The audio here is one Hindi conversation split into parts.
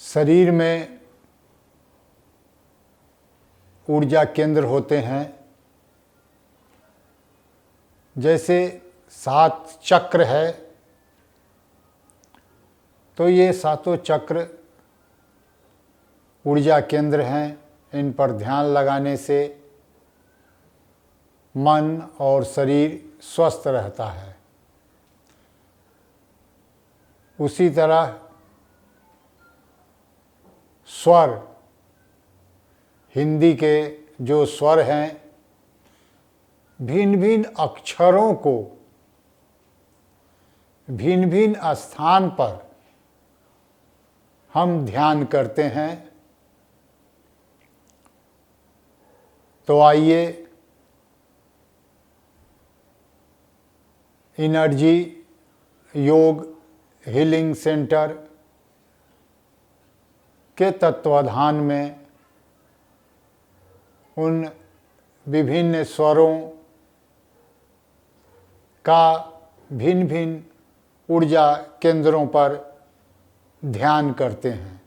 शरीर में ऊर्जा केंद्र होते हैं। जैसे 7 चक्र है, तो ये 7 चक्र ऊर्जा केंद्र हैं। इन पर ध्यान लगाने से मन और शरीर स्वस्थ रहता है। उसी तरह स्वर, हिंदी के जो स्वर हैं, भिन्न भिन्न अक्षरों को भिन्न भिन्न स्थान पर हम ध्यान करते हैं। तो आइए एनर्जी योग हीलिंग सेंटर के तत्वाधान में उन विभिन्न स्वरों का भिन्न भिन्न ऊर्जा केंद्रों पर ध्यान करते हैं।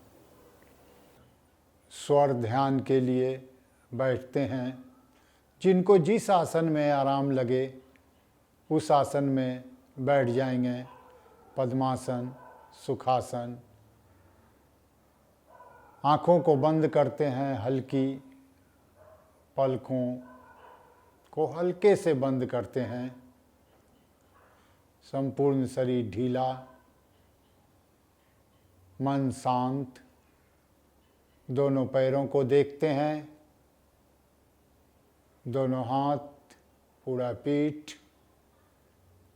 स्वर ध्यान के लिए बैठते हैं। जिनको जिस आसन में आराम लगे उस आसन में बैठ जाएंगे। पद्मासन, सुखासन। आँखों को बंद करते हैं, हल्की पलकों को हल्के से बंद करते हैं। संपूर्ण शरीर ढीला, मन शांत। दोनों पैरों को देखते हैं, दोनों हाथ, पूरा पीठ,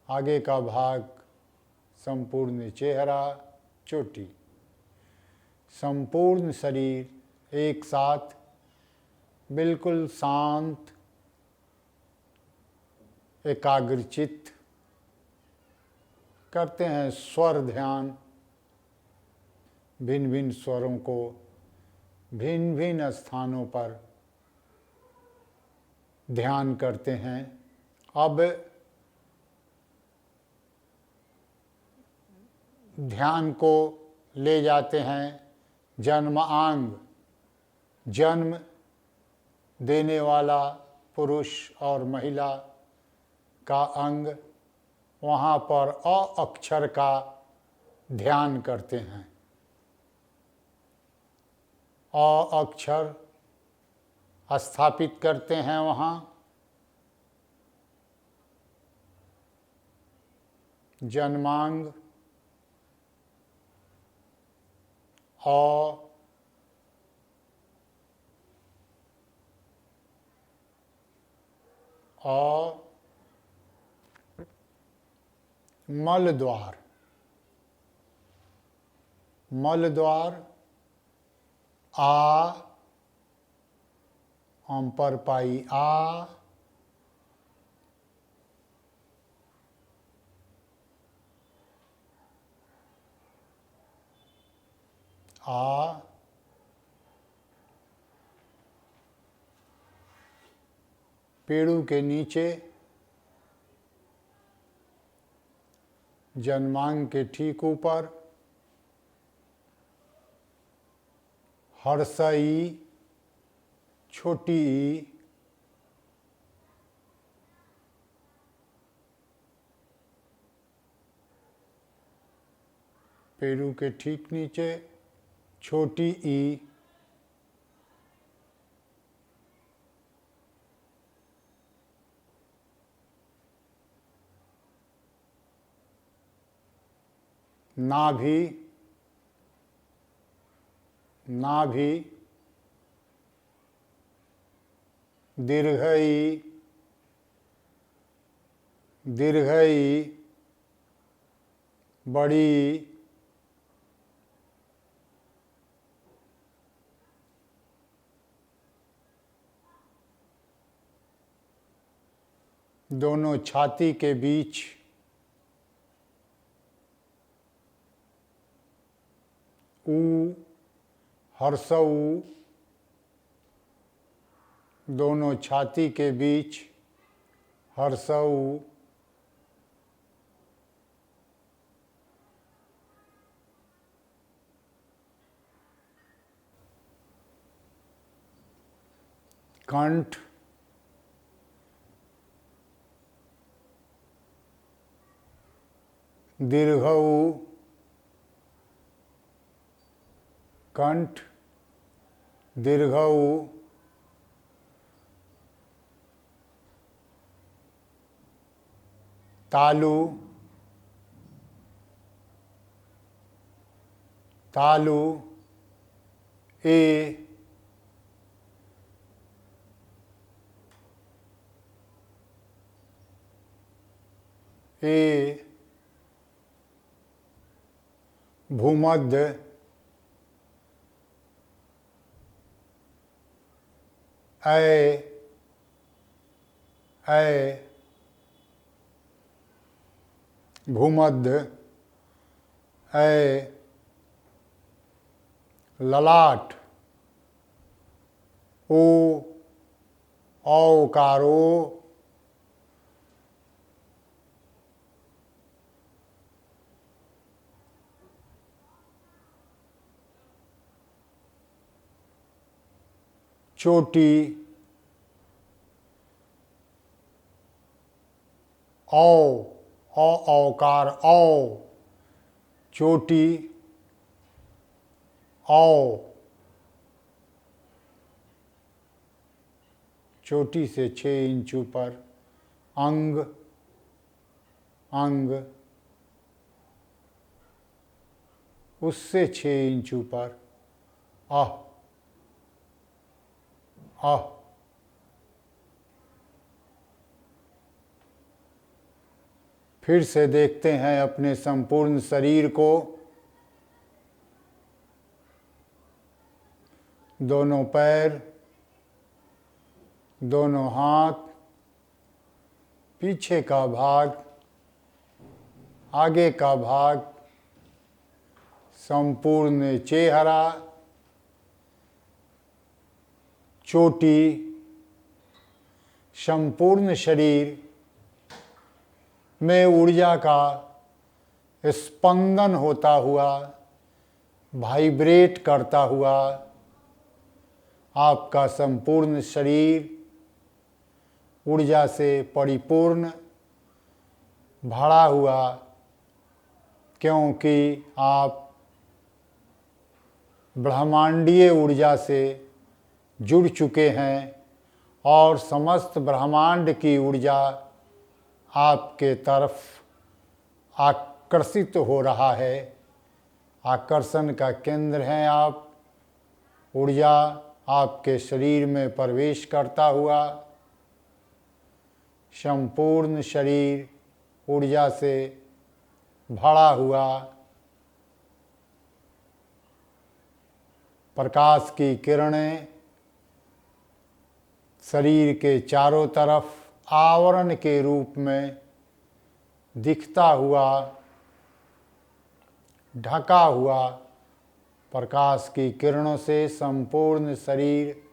आगे का भाग, संपूर्ण चेहरा, चोटी। संपूर्ण शरीर एक साथ बिल्कुल शांत, एकाग्रचित्त करते हैं। स्वर ध्यान, भिन्न भिन्न स्वरों को भिन्न भिन्न स्थानों पर ध्यान करते हैं। अब ध्यान को ले जाते हैं जन्मांग, जन्म देने वाला पुरुष और महिला का अंग, वहाँ पर अ अक्षर का ध्यान करते हैं। अ अक्षर स्थापित करते हैं वहाँ। जन्मांग अ, मल द्वार, मल द्वार, आ, पर पाई आ, पेड़ों के नीचे जन्मांग के ठीक ऊपर हर्षई, छोटी ई, पेड़ों के ठीक नीचे छोटी ई, नाभि, नाभि, दीर्घई, दीर्घई, बड़ी, दोनों छाती के बीच ऊ, हर्षऊ, दोनों छाती के बीच हर्षऊ, कंठ, दीर्घ ऊ, कंठ, दीर्घ ऊ, तालु, तालु, ए, ए, भूमध्य, ऐ, ऐ, भूमध्य, ऐ, ललाट, ओ, औकारो, चोटी, औ, औकार औ, चोटी, औ, चोटी से 6 इंच ऊपर, अंग, अंग, उससे 6 इंच ऊपर, आह, आह, फिर से देखते हैं अपने संपूर्ण शरीर को, दोनों पैर, दोनों हाथ, पीछे का भाग, आगे का भाग, संपूर्ण चेहरा, चोटी, संपूर्ण शरीर में ऊर्जा का स्पंदन होता हुआ, वाइब्रेट करता हुआ आपका संपूर्ण शरीर ऊर्जा से परिपूर्ण भरा हुआ, क्योंकि आप ब्रह्मांडीय ऊर्जा से जुड़ चुके हैं और समस्त ब्रह्मांड की ऊर्जा आपके तरफ आकर्षित हो रहा है। आकर्षण का केंद्र हैं आप। ऊर्जा आपके शरीर में प्रवेश करता हुआ संपूर्ण शरीर ऊर्जा से भरा हुआ, प्रकाश की किरणें शरीर के चारों तरफ आवरण के रूप में दिखता हुआ, ढका हुआ, प्रकाश की किरणों से संपूर्ण शरीर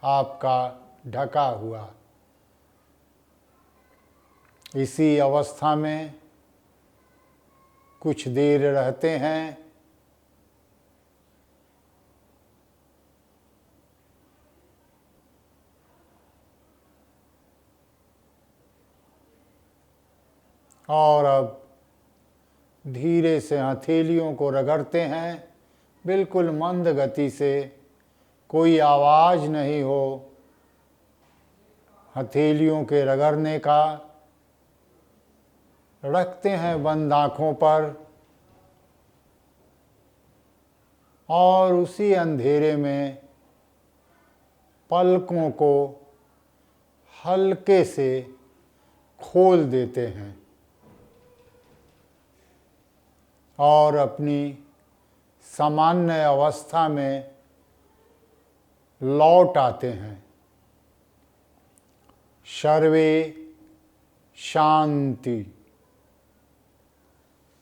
आपका ढका हुआ। इसी अवस्था में कुछ देर रहते हैं। और अब धीरे से हथेलियों को रगड़ते हैं, बिल्कुल मंद गति से, कोई आवाज़ नहीं हो हथेलियों के रगड़ने का। रखते हैं बंद आँखों पर और उसी अंधेरे में पलकों को हल्के से खोल देते हैं और अपनी सामान्य अवस्था में लौट आते हैं। सर्वे शांति।